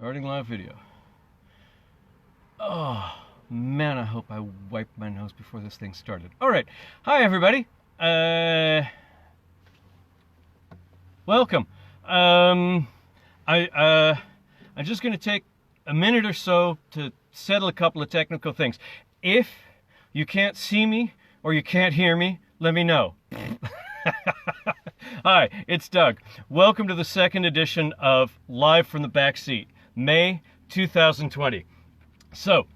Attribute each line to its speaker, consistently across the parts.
Speaker 1: Starting live video. Oh, man, I hope I wiped my nose before this thing started. All right. Hi, everybody. Welcome. I'm just going to take a minute or so to settle a couple of technical things. If you can't see me or you can't hear me, let me know. Hi, it's Doug. Welcome to the second edition of Live from the Backseat, May 2020. So,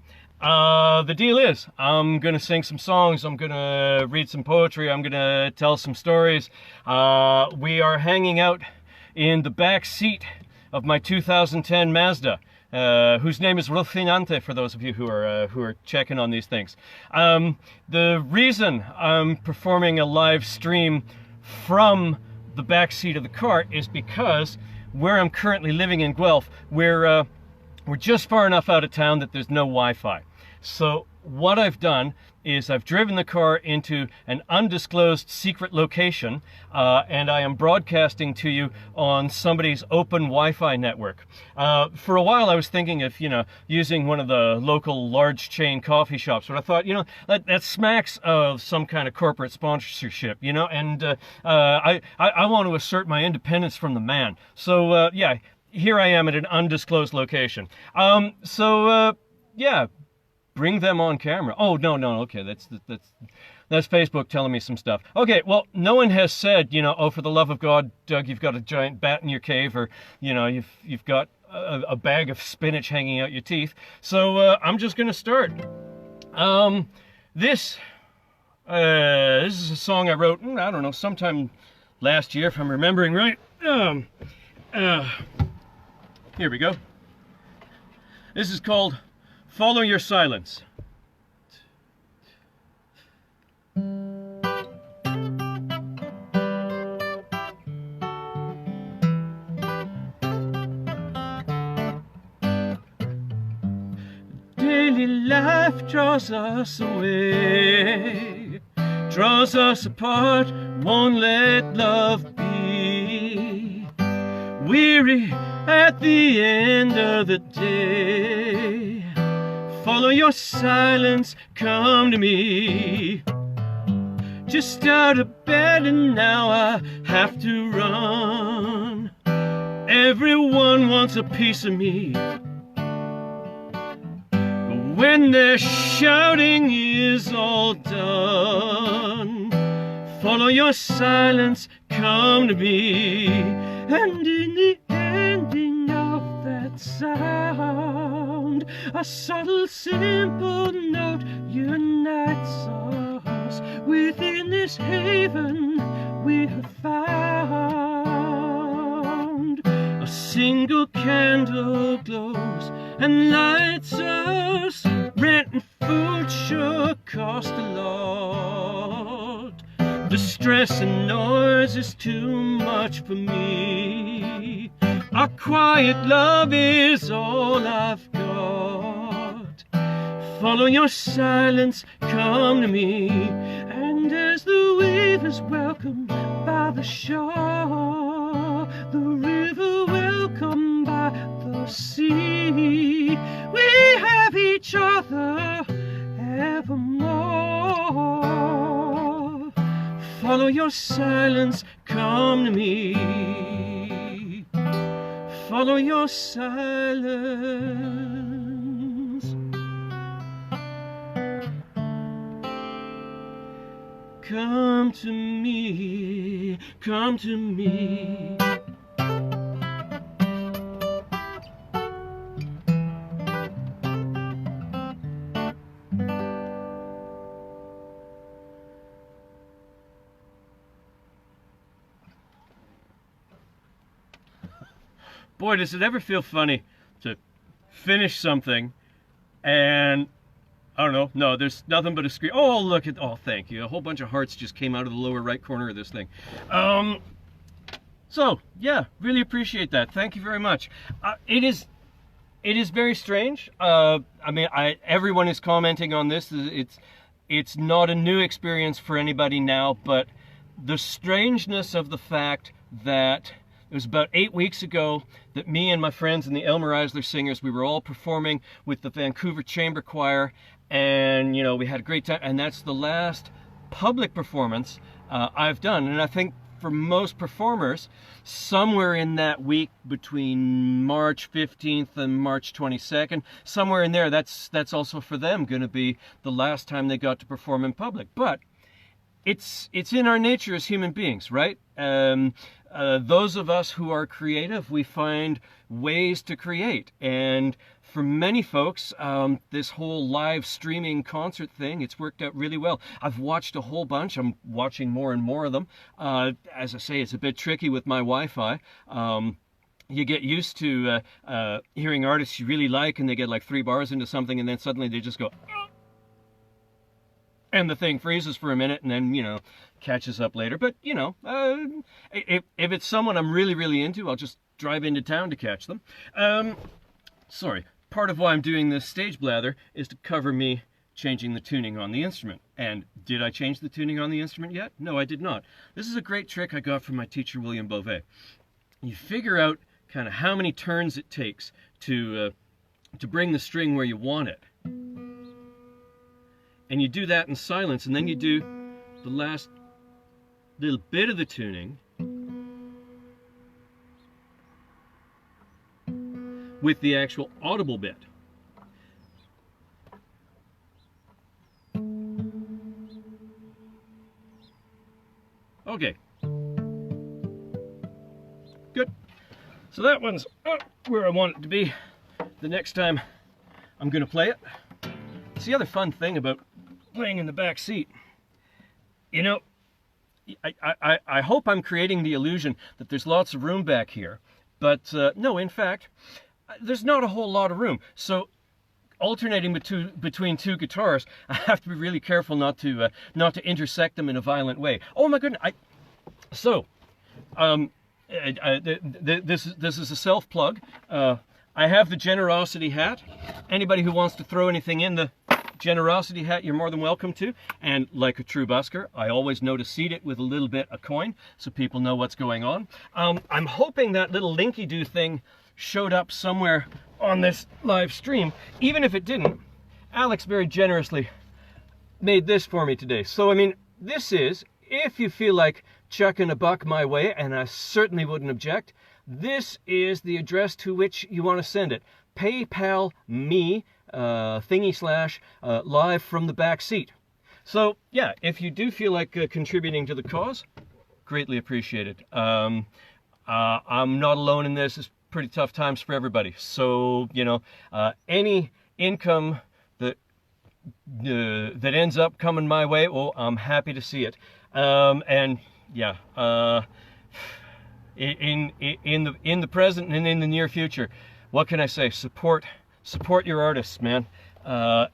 Speaker 1: the deal is, I'm going to sing some songs, I'm going to read some poetry, I'm going to tell some stories. We are hanging out in the back seat of my 2010 Mazda, whose name is Rocinante, for those of you who are checking on these things. The reason I'm performing a live stream from the back seat of the car is because where I'm currently living in Guelph, we're just far enough out of town that there's no Wi-Fi. So what I've done is I've driven the car into an undisclosed secret location, and I am broadcasting to you on somebody's open Wi-Fi network. For a while I was thinking of, using one of the local large chain coffee shops, but I thought, that smacks of some kind of corporate sponsorship, and I want to assert my independence from the man. So, yeah, here I am at an undisclosed location. Yeah. Bring them on camera. Oh, no, okay, that's Facebook telling me some stuff. Okay, well, no one has said, oh, for the love of God, Doug, you've got a giant bat in your cave, or, you've got a bag of spinach hanging out your teeth. So, I'm just going to start. This is a song I wrote, I don't know, sometime last year, if I'm remembering right. Here we go. This is called Follow Your Silence. Daily life draws us away, draws us apart, won't let love be. Weary at the end of the day, follow your silence, come to me. Just out of bed and now I have to run. Everyone wants a piece of me, but when their shouting is all done, follow your silence, come to me. And in the ending of that sound, a subtle, simple note unites us. Within this haven we have found. A single candle glows and lights us. Rent and food sure cost a lot. The stress and noise is too much for me. A quiet love is all I've got. Follow your silence, come to me. And as the wave is welcomed by the shore, the river welcomed by the sea, we have each other evermore. Follow your silence, come to me. Follow your silence. Come to me, come to me. Boy, does it ever feel funny to finish something and, I don't know, no, there's nothing but a screen. Oh, look at, oh, thank you. A whole bunch of hearts just came out of the lower right corner of this thing. So, yeah, really appreciate that. Thank you very much. It is very strange. Everyone is commenting on this. It's not a new experience for anybody now, but the strangeness of the fact that It was about 8 weeks ago that me and my friends and the Elmer Eisler Singers, we were all performing with the Vancouver Chamber Choir, and, you know, we had a great time, and that's the last public performance I've done. And I think for most performers, somewhere in that week between March 15th and March 22nd, somewhere in there, that's also for them going to be the last time they got to perform in public. But it's in our nature as human beings, right? Those of us who are creative, we find ways to create. And for many folks, this whole live streaming concert thing, it's worked out really well. I've watched a whole bunch. I'm watching more and more of them. As I say, it's a bit tricky with my Wi-Fi. You get used to hearing artists you really like, and they get like 3 bars into something, and then suddenly they just go, and the thing freezes for a minute and then, you know, catches up later. But, you know, if it's someone I'm really, really into, I'll just drive into town to catch them. Sorry, part of why I'm doing this stage blather is to cover me changing the tuning on the instrument. And did I change the tuning on the instrument yet? No, I did not. This is a great trick I got from my teacher, William Beauvais. You figure out kind of how many turns it takes to bring the string where you want it. And you do that in silence, and then you do the last little bit of the tuning with the actual audible bit. Okay. Good. So that one's where I want it to be the next time I'm going to play it. It's the other fun thing about playing in the back seat. You know, I hope I'm creating the illusion that there's lots of room back here, but no, in fact, there's not a whole lot of room. So alternating between two guitars, I have to be really careful not to intersect them in a violent way. Oh my goodness! This is a self plug. I have the generosity hat. Anybody who wants to throw anything in the generosity hat, you're more than welcome to. And like a true busker, I always know to seed it with a little bit of coin so people know what's going on. I'm hoping that little linky-doo thing showed up somewhere on this live stream. Even if it didn't, Alex very generously made this for me today. So, I mean, this is, if you feel like chucking a buck my way, and I certainly wouldn't object, this is the address to which you want to send it. PayPal me / live from the back seat. So yeah, if you do feel like contributing to the cause, greatly appreciated. I'm not alone in this. It's pretty tough times for everybody. So, you know, any income that ends up coming my way, well, I'm happy to see it. And yeah, in the present and in the near future, what can I say? Support your artists, man.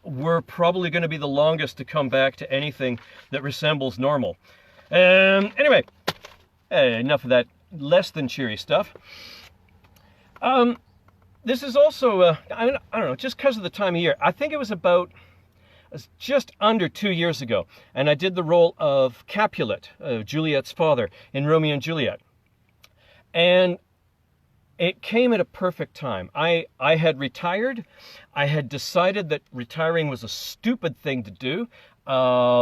Speaker 1: We're probably going to be the longest to come back to anything that resembles normal. Anyway, enough of that less than cheery stuff. This is also, I don't know, just because of the time of year. I think it was about just under 2 years ago, and I did the role of Capulet, Juliet's father, in Romeo and Juliet. And it came at a perfect time. I had retired. I had decided that retiring was a stupid thing to do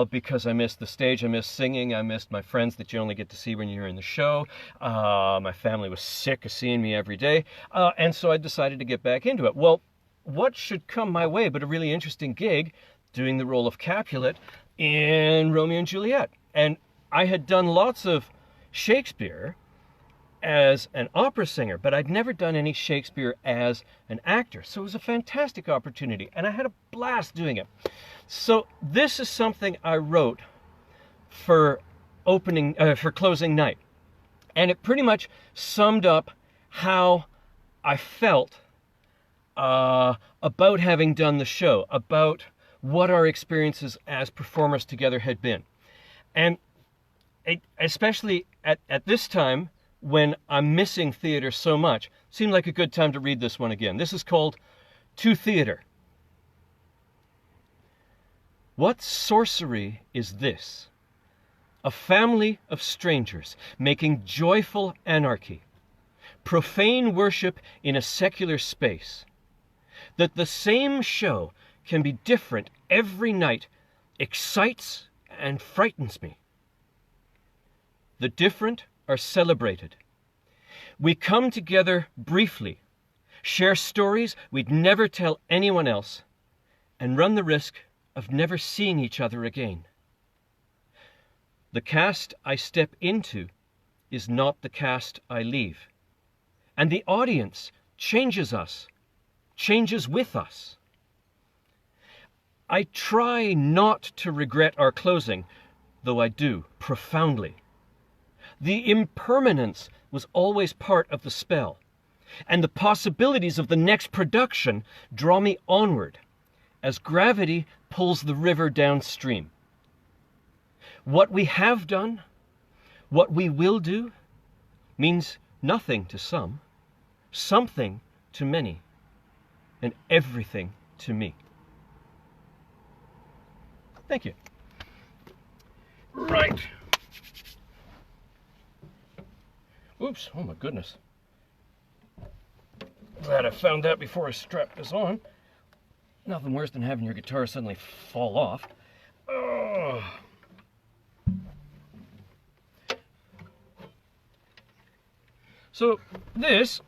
Speaker 1: because I missed the stage, I missed singing, I missed my friends that you only get to see when you're in the show. My family was sick of seeing me every day. And so I decided to get back into it. Well, what should come my way but a really interesting gig doing the role of Capulet in Romeo and Juliet. And I had done lots of Shakespeare as an opera singer, but I'd never done any Shakespeare as an actor. So it was a fantastic opportunity, and I had a blast doing it. So this is something I wrote for closing night. And it pretty much summed up how I felt about having done the show, about what our experiences as performers together had been. And especially at this time, when I'm missing theater so much, seemed like a good time to read this one again. This is called To Theater. What sorcery is this? A family of strangers making joyful anarchy. profane worship in a secular space, that the same show can be different every night, excites and frightens me. The different are celebrated. We come together briefly, share stories we'd never tell anyone else, and run the risk of never seeing each other again. The cast I step into is not the cast I leave. And the audience changes us, changes with us. I try not to regret our closing, though I do, profoundly. The impermanence was always part of the spell, and the possibilities of the next production draw me onward, as gravity pulls the river downstream. What we have done, what we will do, means nothing to some, something to many, and everything to me. Thank you. Right. Oops, oh my goodness. Glad I found that before I strapped this on. Nothing worse than having your guitar suddenly fall off. Oh. So this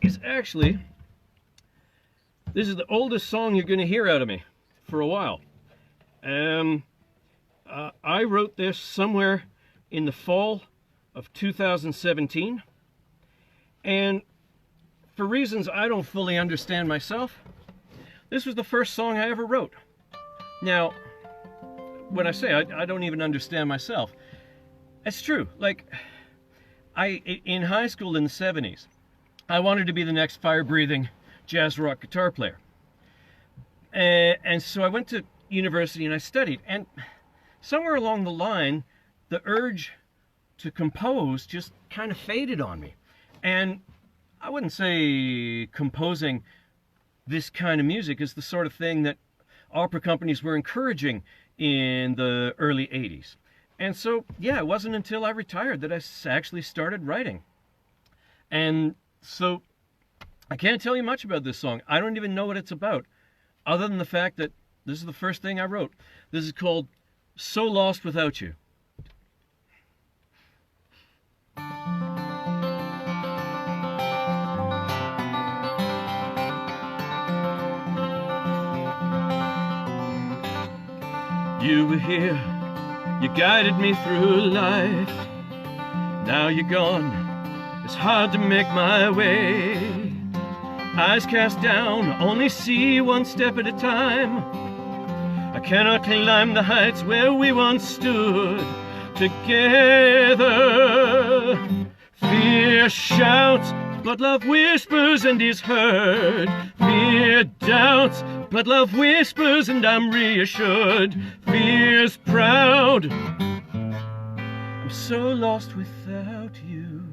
Speaker 1: is actually, this is the oldest song you're going to hear out of me for a while. I wrote this somewhere in the fall of 2017, and for reasons I don't fully understand myself, this was the first song I ever wrote. Now, when I say I don't even understand myself, it's true. Like, in high school in the 70s, I wanted to be the next fire-breathing jazz rock guitar player. And so I went to university and I studied, and somewhere along the line, the urge to compose just kind of faded on me. And I wouldn't say composing this kind of music is the sort of thing that opera companies were encouraging in the early 80s. And so, yeah, it wasn't until I retired that I actually started writing. And so, I can't tell you much about this song. I don't even know what it's about, other than the fact that this is the first thing I wrote. This is called So Lost Without You. You were here, you guided me through life. Now you're gone, it's hard to make my way. Eyes cast down, only see one step at a time. I cannot climb the heights where we once stood together. Fear shouts, but love whispers and is heard. Fear doubts, but love whispers and I'm reassured. Fear's proud, I'm so lost without you.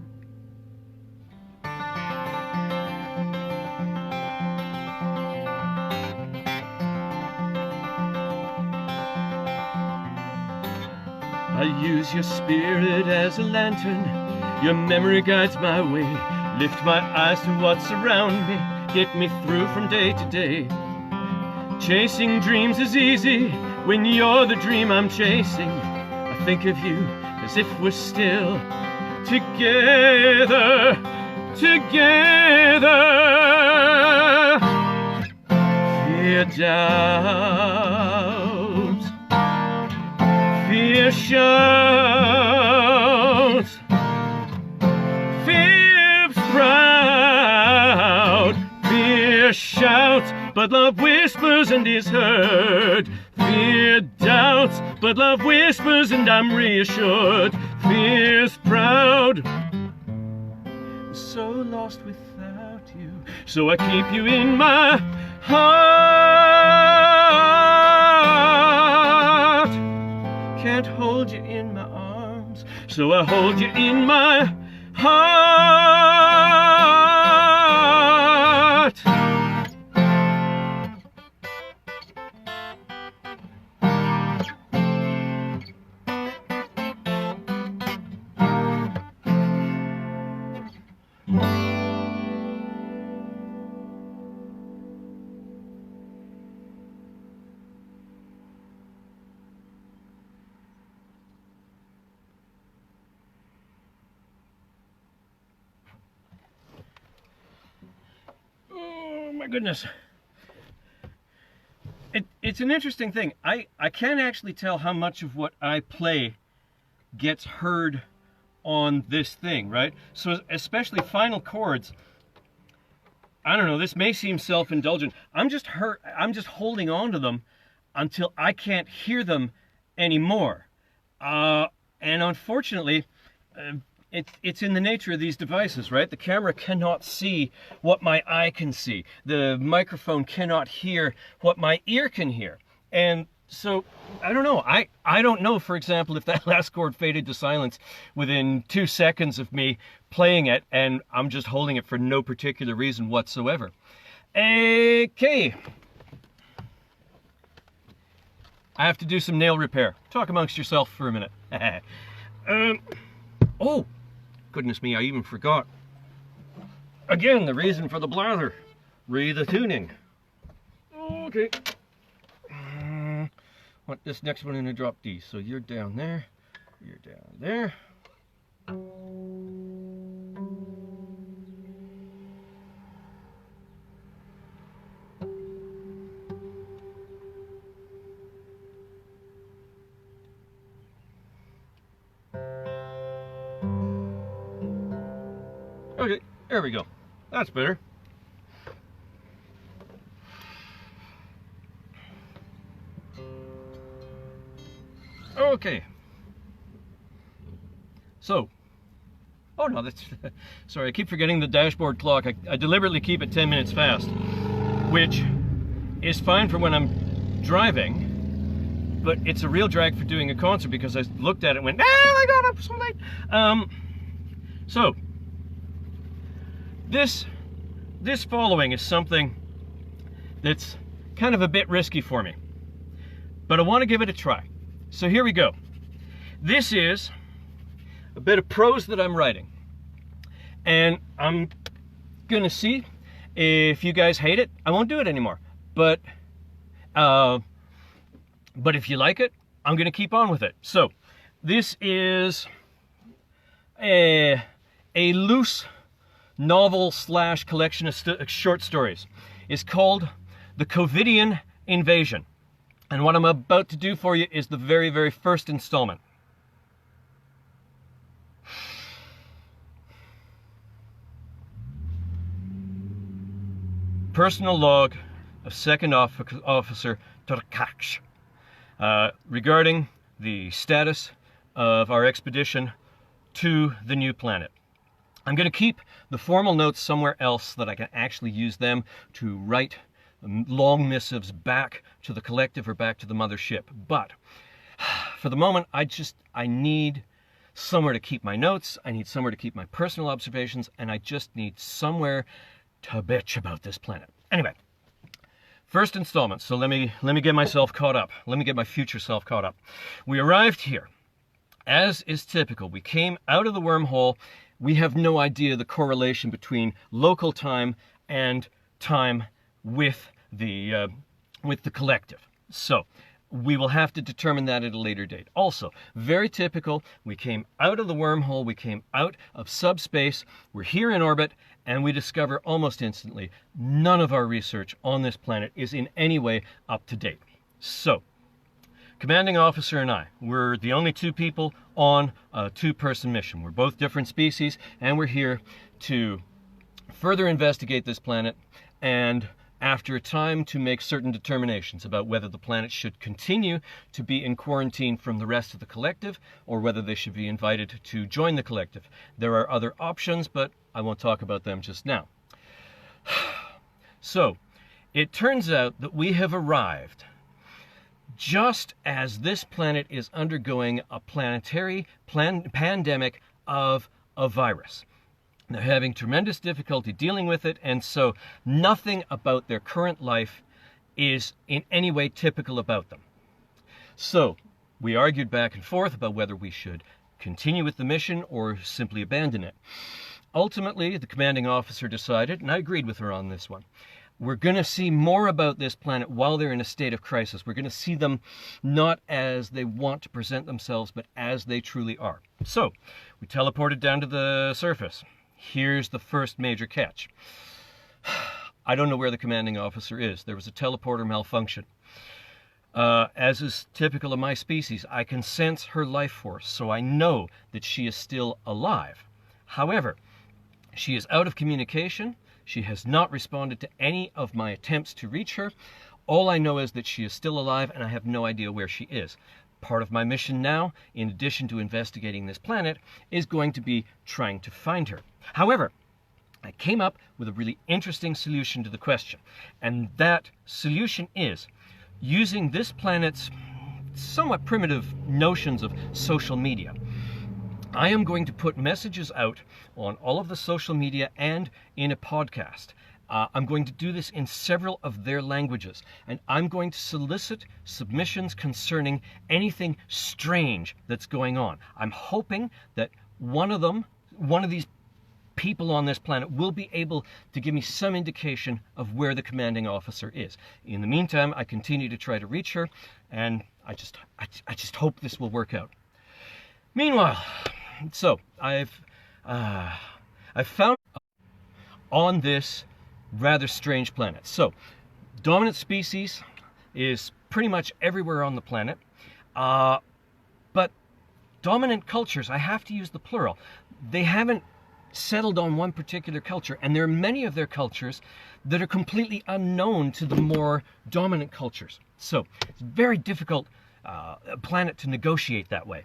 Speaker 1: I use your spirit as a lantern. Your memory guides my way. Lift my eyes to what's around me. Get me through from day to day. Chasing dreams is easy when you're the dream I'm chasing. I think of you as if we're still together, together. Fear doubts, fear shouts, fear's proud. Fear shouts, but love whispers and is heard. Fear doubts, but love whispers and I'm reassured. Fear's proud, so lost without you. So I keep you in my heart. Can't hold you in my arms, so I hold you in my heart. my goodness. It's an interesting thing. I can't actually tell how much of what I play gets heard on this thing, right? So especially final chords, I don't know, this may seem self-indulgent. I'm just holding on to them until I can't hear them anymore. And unfortunately, it's in the nature of these devices, right? The camera cannot see what my eye can see. The microphone cannot hear what my ear can hear. And so, I don't know. I don't know, for example, if that last chord faded to silence within 2 seconds of me playing it, and I'm just holding it for no particular reason whatsoever. Okay. I have to do some nail repair. Talk amongst yourself for a minute. Oh, goodness me, I even forgot. Again, the reason for the blather. The tuning. Okay. Want this next one in a drop D. So you're down there, you're down there. Okay, there we go. That's better. Okay. So, oh no, that's, sorry, I keep forgetting the dashboard clock. I deliberately keep it 10 minutes fast, which is fine for when I'm driving, but it's a real drag for doing a concert because I looked at it and went, oh my God, I'm so late. So, this following is something that's kind of a bit risky for me, but I want to give it a try. So here we go. This is a bit of prose that I'm writing, and I'm gonna see if you guys hate it. I won't do it anymore, but if you like it, I'm gonna keep on with it. So this is a loose novel slash collection of short stories. It's called The Covidian Invasion. And what I'm about to do for you is the very, very first installment. Personal log of Second Officer Turkaksh regarding the status of our expedition to the new planet. I'm going to keep the formal notes somewhere else so that I can actually use them to write long missives back to the collective or back to the mothership. But for the moment, I need somewhere to keep my notes, I need somewhere to keep my personal observations, and I just need somewhere to bitch about this planet. Anyway, first installment, so let me get myself caught up. Let me get my future self caught up. We arrived here. As is typical, we came out of the wormhole. We have no idea the correlation between local time and time with the collective. So we will have to determine that at a later date. Also, very typical, we came out of the wormhole, we came out of subspace, we're here in orbit, and we discover almost instantly none of our research on this planet is in any way up to date. So, commanding officer and I, we're the only two people on a two-person mission. We're both different species, and we're here to further investigate this planet and after a time to make certain determinations about whether the planet should continue to be in quarantine from the rest of the collective or whether they should be invited to join the collective. There are other options, but I won't talk about them just now. So, it turns out that we have arrived just as this planet is undergoing a planetary pandemic of a virus. They're having tremendous difficulty dealing with it, and so nothing about their current life is in any way typical about them. So we argued back and forth about whether we should continue with the mission or simply abandon it. Ultimately, the commanding officer decided, and I agreed with her on this one, we're going to see more about this planet while they're in a state of crisis. We're going to see them not as they want to present themselves, but as they truly are. So we teleported down to the surface. Here's the first major catch. I don't know where the commanding officer is. There was a teleporter malfunction. As is typical of my species, I can sense her life force, so I know that she is still alive. However, she is out of communication. She has not responded to any of my attempts to reach her. All I know is that she is still alive, and I have no idea where she is. Part of my mission now, in addition to investigating this planet, is going to be trying to find her. However, I came up with a really interesting solution to the question, and that solution is using this planet's somewhat primitive notions of social media. I am going to put messages out on all of the social media and in a podcast. I'm going to do this in several of their languages, and I'm going to solicit submissions concerning anything strange that's going on. I'm hoping that one of these people on this planet will be able to give me some indication of where the commanding officer is. In the meantime, I continue to try to reach her, and I just hope this will work out. Meanwhile, so I've found on this rather strange planet. So, dominant species is pretty much everywhere on the planet, but dominant cultures, I have to use the plural, they haven't settled on one particular culture, and there are many of their cultures that are completely unknown to the more dominant cultures. So it's a very difficult planet to negotiate that way.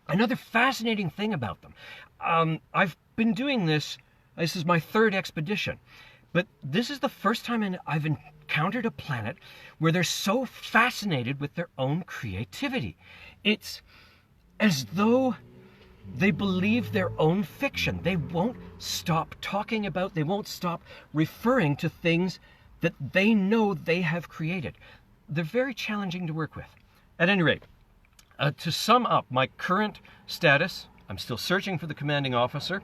Speaker 1: Another fascinating thing about them, I've been doing this is my third expedition, but this is the first time I've encountered a planet where they're so fascinated with their own creativity. It's as though they believe their own fiction. They won't stop talking about, they won't stop referring to things that they know they have created. They're very challenging to work with. At any rate, to sum up my current status, I'm still searching for the commanding officer.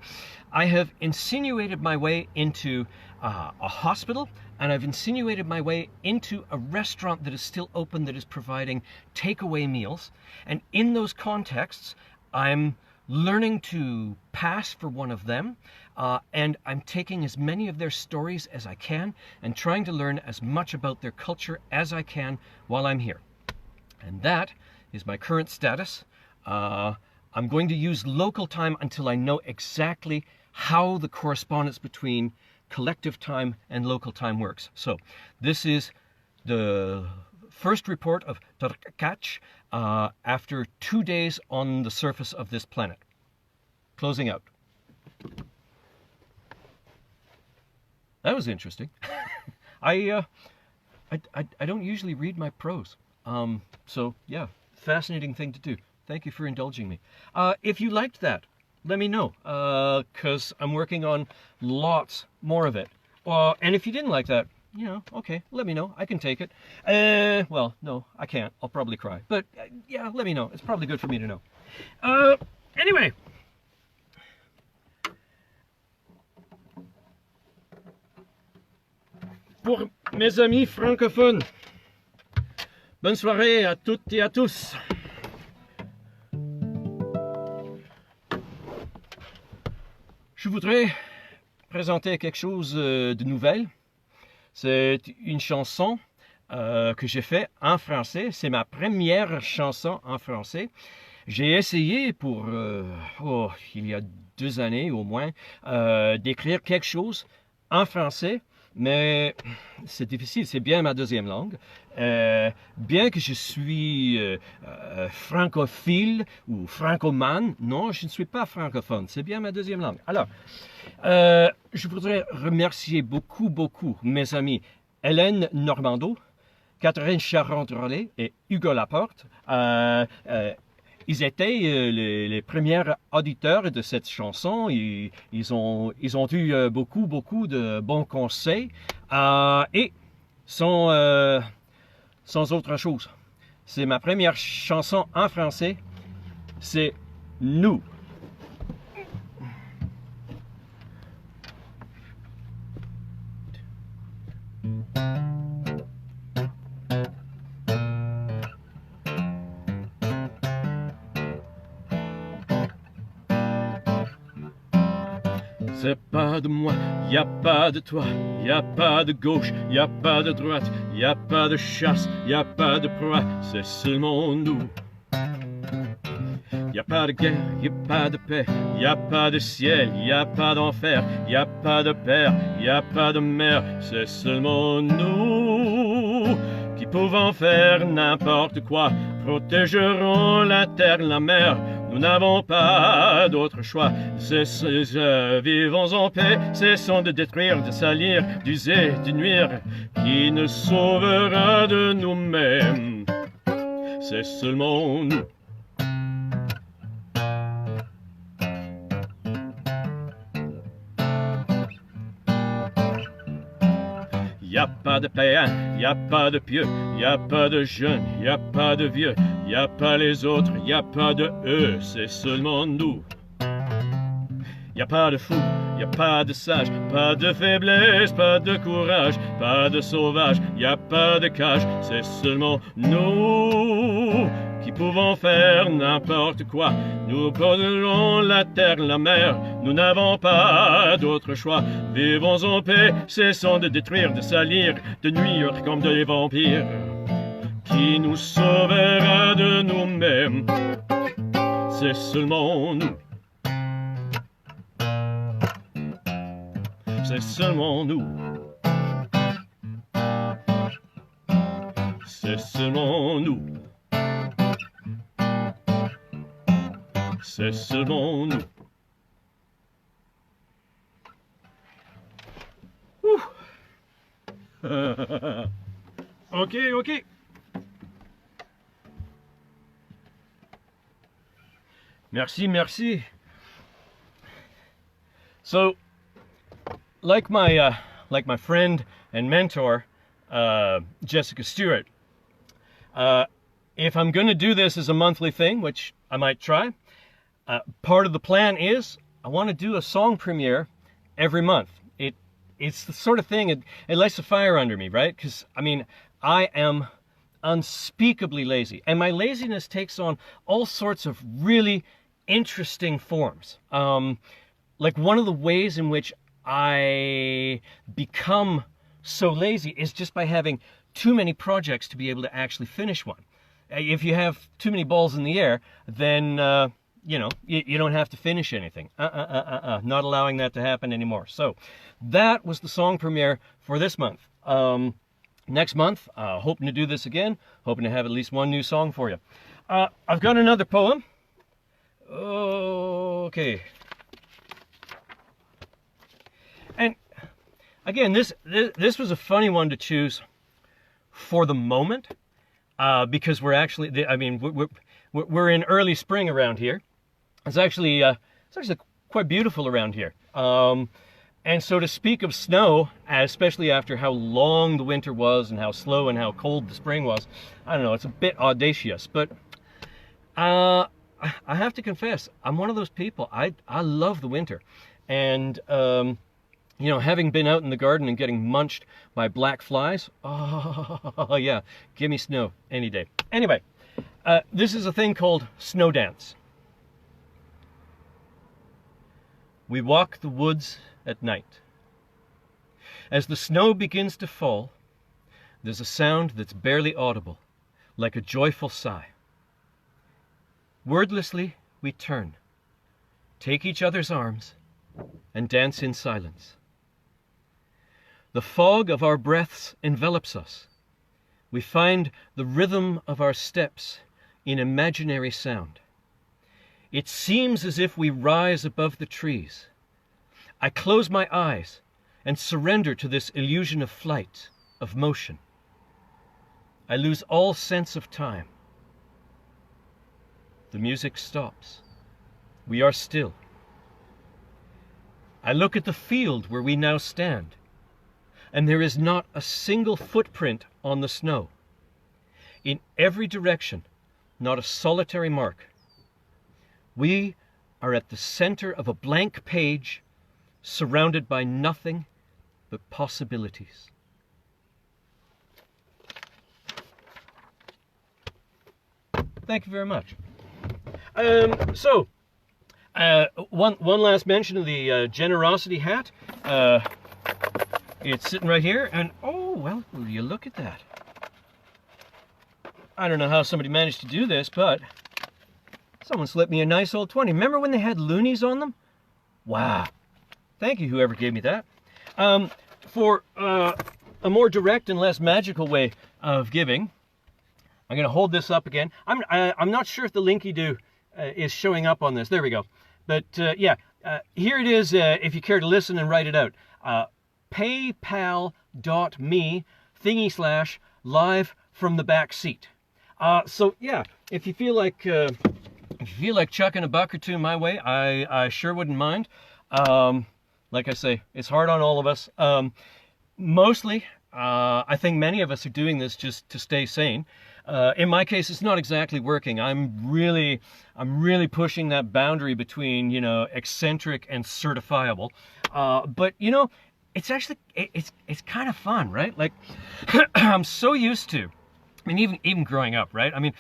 Speaker 1: I have insinuated my way into a hospital, and I've insinuated my way into a restaurant that is still open that is providing takeaway meals. And in those contexts, I'm learning to pass for one of them, and I'm taking as many of their stories as I can and trying to learn as much about their culture as I can while I'm here. And that is my current status. I'm going to use local time until I know exactly how the correspondence between collective time and local time works. So this is the first report of Turkach after 2 days on the surface of this planet. Closing out. That was interesting. I don't usually read my prose. So yeah, fascinating thing to do. Thank you for indulging me. If you liked that, let me know, because I'm working on lots more of it. And if you didn't like that, you know, okay, let me know. I can take it. Well, no, I can't. I'll probably cry. But yeah, let me know. It's probably good for me to know. Anyway. Pour mes amis francophones, bonne soirée à toutes et à tous. Je voudrais présenter quelque chose de nouvelle. C'est une chanson que j'ai faite en français. C'est ma première chanson en français. J'ai essayé pour, il y a 2 années au moins, d'écrire quelque chose en français, mais c'est difficile, c'est bien ma deuxième langue. Bien que je suis francophile ou francomane, non, je ne suis pas francophone, c'est bien ma deuxième langue. Alors, je voudrais remercier beaucoup mes amis Hélène Normando, Catherine Charente-Rollet et Hugo Laporte. Ils étaient les premiers auditeurs de cette chanson. Ils ont eu beaucoup de bons conseils. Et sans autre chose, c'est ma première chanson en français. C'est Nous. C'est pas de moi, y a pas de toi, y a pas de gauche, y a pas de droite, y a pas de chasse, y a pas de proie, c'est seulement nous. Y a pas de guerre, y a pas de paix, y a pas de ciel, y a pas d'enfer, y a pas de père, y a pas de mère, c'est seulement nous qui pouvons faire n'importe quoi, protégerons la terre, la mer. Nous n'avons pas d'autre choix. Vivons en paix, cessons de détruire, de salir, d'user, de nuire. Qui nous sauvera de nous-mêmes? C'est seulement nous. Y a pas de païen, y a pas de pieux, y a pas de jeunes, y a pas de vieux, y a pas les autres, y a pas de eux, c'est seulement nous. Y a pas de fou, y a pas de sage, pas de faiblesse, pas de courage, pas de sauvage, y a pas de cage, c'est seulement nous qui pouvons faire n'importe quoi. Nous protégerons la terre, la mer, nous n'avons pas d'autre choix. Vivons en paix, cessons de détruire, de salir, de nuire comme des vampires. Qui nous sauvera de nous-mêmes? C'est seulement nous. C'est seulement nous. C'est seulement nous. C'est seulement nous. Ok, ok. Merci, merci. So, like my friend and mentor, Jessica Stewart, if I'm going to do this as a monthly thing, which I might try, part of the plan is I want to do a song premiere every month. It's the sort of thing, it lights a fire under me, right? Because, I mean, I am unspeakably lazy. And my laziness takes on all sorts of really interesting forms. Like one of the ways in which I become so lazy is just by having too many projects to be able to actually finish one. If you have too many balls in the air, then, you know, you don't have to finish anything. Not allowing that to happen anymore. So that was the song premiere for this month. Next month, hoping to do this again, hoping to have at least one new song for you. I've got another poem. Okay. And again, this was a funny one to choose for the moment, because we're actually, I mean, we're in early spring around here. It's actually quite beautiful around here. And so to speak of snow, especially after how long the winter was and how slow and how cold the spring was, I don't know, it's a bit audacious. But I have to confess, I'm one of those people. I love the winter. And, you know, having been out in the garden and getting munched by black flies, oh yeah, give me snow any day. Anyway, this is a thing called Snowdance. We walk the woods at night. As the snow begins to fall, there's a sound that's barely audible, like a joyful sigh. Wordlessly, we turn, take each other's arms, and dance in silence. The fog of our breaths envelops us. We find the rhythm of our steps in imaginary sound. It seems as if we rise above the trees. I close my eyes and surrender to this illusion of flight, of motion. I lose all sense of time. The music stops. We are still. I look at the field where we now stand, and there is not a single footprint on the snow. In every direction, not a solitary mark. We are at the center of a blank page, surrounded by nothing but possibilities. Thank you very much. One last mention of the generosity hat. it's sitting right here, and oh, well, will you look at that. I don't know how somebody managed to do this, but someone slipped me a nice old 20. Remember when they had loonies on them? Wow. Thank you, whoever gave me that. For a more direct and less magical way of giving, I'm going to hold this up again. I'm not sure if the linky-do is showing up on this. There we go. But yeah, here it is if you care to listen and write it out. paypal.me/live from the back seat. So yeah, if you feel like chucking a buck or two my way, I sure wouldn't mind. Like I say, it's hard on all of us. Mostly, I think many of us are doing this just to stay sane. In my case, it's not exactly working. I'm really pushing that boundary between, you know, eccentric and certifiable. But you know, it's actually it's kind of fun, right? Like I'm so used to. I mean, even growing up, right? I mean,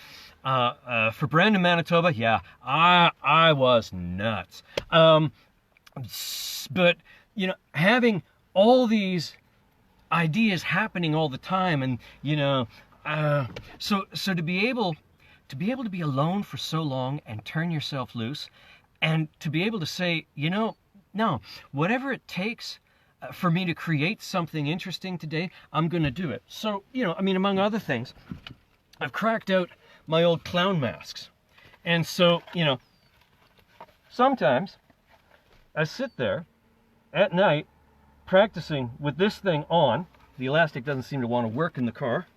Speaker 1: for Brandon, Manitoba, yeah, I was nuts. But you know, having all these ideas happening all the time, and you know, so to be able to be alone for so long and turn yourself loose, and to be able to say, you know, no, whatever it takes for me to create something interesting today, I'm gonna do it. So, you know, I mean, among other things, I've cracked out my old clown masks. And so, you know, sometimes I sit there at night practicing with this thing on. The elastic doesn't seem to want to work in the car.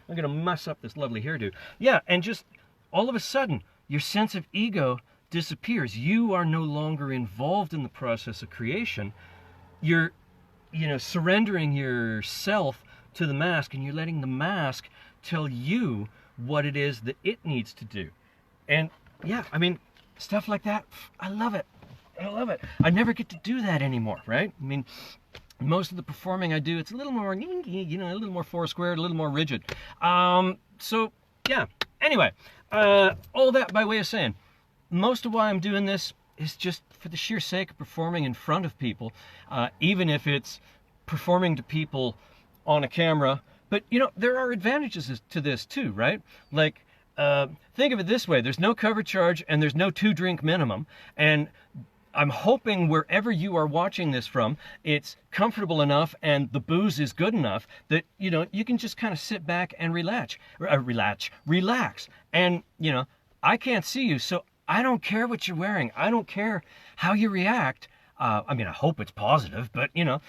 Speaker 1: I'm gonna mess up this lovely hairdo. Yeah, and just all of a sudden, your sense of ego disappears. You are no longer involved in the process of creation. You're, you know, surrendering yourself to the mask, and you're letting the mask tell you what it is that it needs to do. And yeah, I mean, stuff like that, I love it. I love it. I never get to do that anymore, right? I mean, most of the performing I do, it's a little more, you know, a little more four-squared, a little more rigid. So yeah, anyway, all that by way of saying, most of why I'm doing this is just for the sheer sake of performing in front of people, even if it's performing to people on a camera. But, you know, there are advantages to this too, right? Like, think of it this way. There's no cover charge and there's no 2-drink minimum. And I'm hoping wherever you are watching this from, it's comfortable enough and the booze is good enough that, you know, you can just kind of sit back and relax. And, you know, I can't see you, so I don't care what you're wearing. I don't care how you react. I mean, I hope it's positive, but, you know,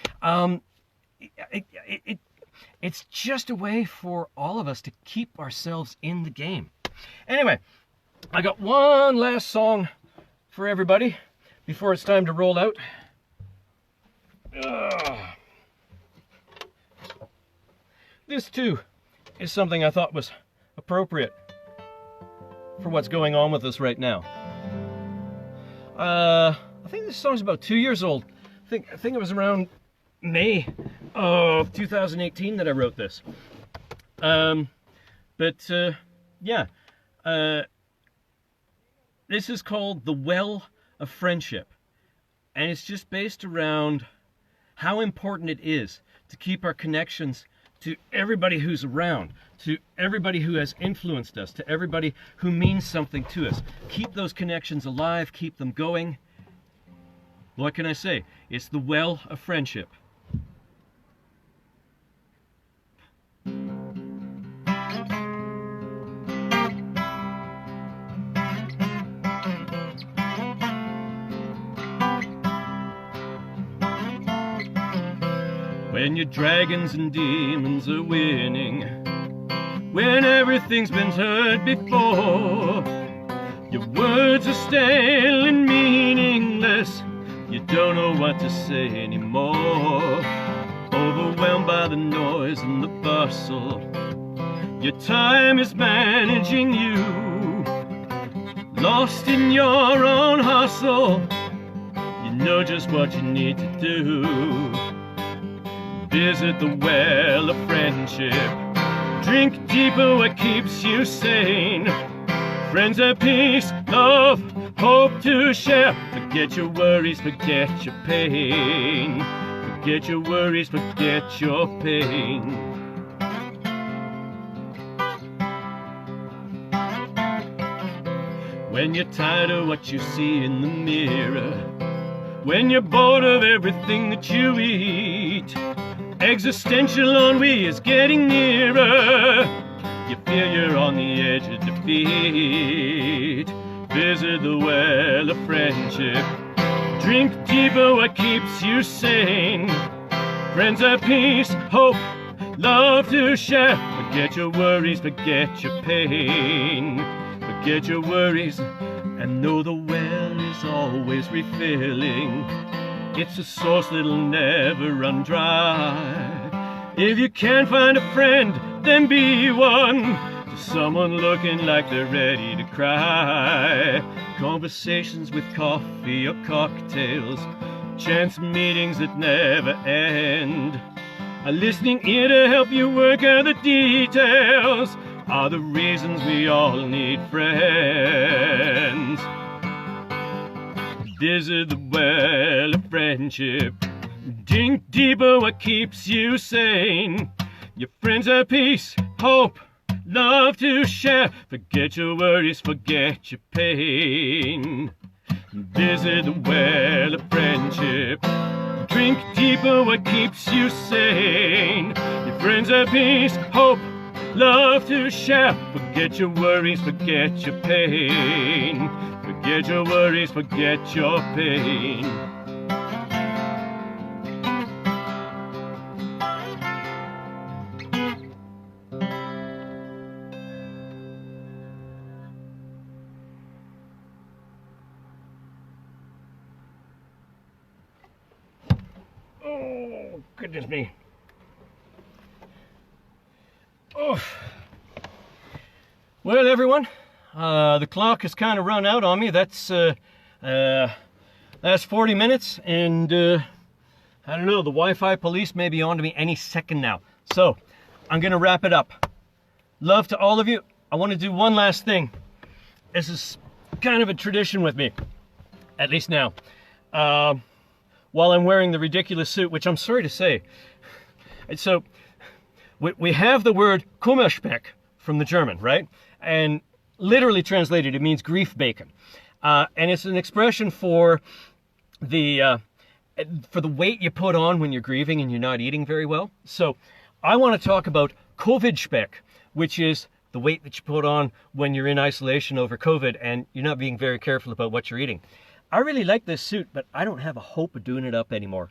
Speaker 1: it's just a way for all of us to keep ourselves in the game. Anyway, I got one last song for everybody before it's time to roll out. This, too, is something I thought was appropriate for what's going on with us right now. I think this song's about 2 years old. I think it was around May of 2018 that I wrote this. Yeah. This is called The Well of Friendship. And it's just based around how important it is to keep our connections to everybody who's around, to everybody who has influenced us, to everybody who means something to us. Keep those connections alive, keep them going. What can I say? It's the well of friendship. When your dragons and demons are winning, when everything's been heard before, your words are stale and meaningless, you don't know what to say anymore. Overwhelmed by the noise and the bustle, your time is managing you. Lost in your own hustle, you know just what you need to do. Visit the well of friendship. Drink deeper what keeps you sane. Friends at peace, love, hope to share. Forget your worries, forget your pain. Forget your worries, forget your pain. When you're tired of what you see in the mirror, when you're bored of everything that you eat, existential ennui is getting nearer. You feel you're on the edge of defeat. Visit the well of friendship. Drink deeper what keeps you sane. Friends at peace, hope, love to share. Forget your worries, forget your pain. Forget your worries and know the well is always refilling. It's a source that'll never run dry. If you can't find a friend, then be one to someone looking like they're ready to cry. Conversations with coffee or cocktails, chance meetings that never end. A listening ear to help you work out the details are the reasons we all need friends. Visit the well of friendship. Drink deeper what keeps you sane. Your friends have peace, hope, love to share. Forget your worries, forget your pain. Visit the well of friendship. Drink deeper what keeps you sane. Your friends have peace, hope, love to share. Forget your worries, forget your pain. Forget your worries, forget your pain. Oh, goodness me. Oh. Well, everyone, the clock has kind of run out on me. That's 40 minutes, and I don't know, the Wi-Fi police may be on to me any second now. So, I'm going to wrap it up. Love to all of you. I want to do one last thing. This is kind of a tradition with me, at least now. While I'm wearing the ridiculous suit, which I'm sorry to say. So, we have the word Kummerspeck from the German, right? And literally translated, it means grief bacon. And it's an expression for the weight you put on when you're grieving and you're not eating very well. So I want to talk about Covidspeck, which is the weight that you put on when you're in isolation over COVID and you're not being very careful about what you're eating. I really like this suit, but I don't have a hope of doing it up anymore.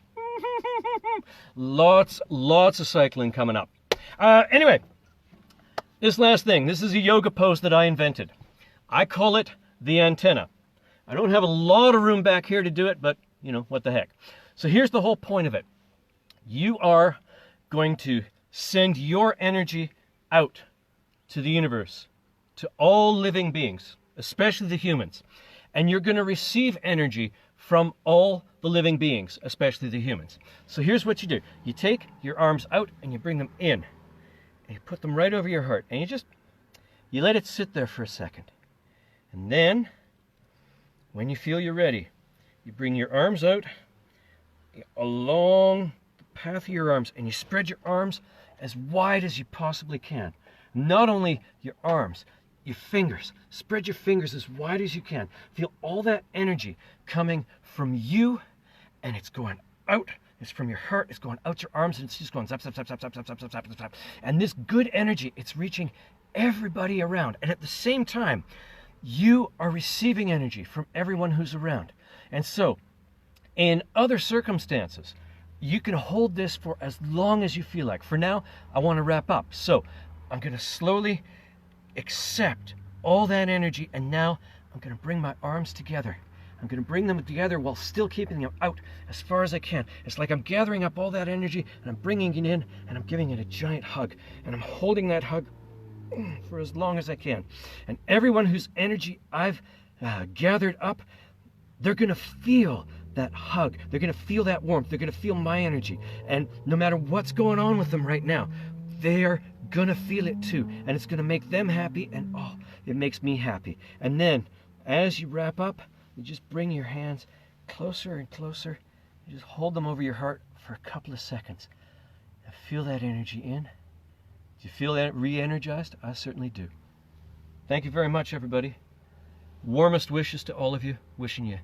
Speaker 1: Lots of cycling coming up. Anyway, this last thing, this is a yoga pose that I invented. I call it the antenna. I don't have a lot of room back here to do it, but you know, what the heck. So here's the whole point of it. You are going to send your energy out to the universe, to all living beings, especially the humans. And you're going to receive energy from all the living beings, especially the humans. So here's what you do. You take your arms out and you bring them in. And you put them right over your heart. And you let it sit there for a second. And then, when you feel you're ready, you bring your arms out along the path of your arms. And you spread your arms as wide as you possibly can. Not only your arms, your fingers. Spread your fingers as wide as you can. Feel all that energy coming from you, and it's going out. It's from your heart. It's going out your arms, and it's just going zap, zap, zap, zap, zap, zap, zap, zap, zap, zap. And this good energy, it's reaching everybody around. And at the same time, you are receiving energy from everyone who's around. And so, in other circumstances, you can hold this for as long as you feel like. For now, I want to wrap up. So, I'm going to slowly accept all that energy, and now I'm going to bring my arms together. I'm going to bring them together while still keeping them out as far as I can. It's like I'm gathering up all that energy and I'm bringing it in and I'm giving it a giant hug. And I'm holding that hug for as long as I can. And everyone whose energy I've gathered up, they're going to feel that hug. They're going to feel that warmth. They're going to feel my energy. And no matter what's going on with them right now, they're going to feel it too. And it's going to make them happy. And oh, it makes me happy. And then as you wrap up, you just bring your hands closer and closer You just hold them over your heart for a couple of seconds. And feel that energy in. Do you feel that re-energized? I certainly do. Thank you very much, everybody. Warmest wishes to all of you. Wishing you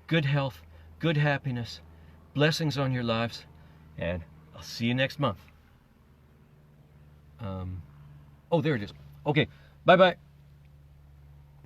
Speaker 1: good health, good happiness, blessings on your lives, and I'll see you next month. Oh, there it is. Okay, bye-bye.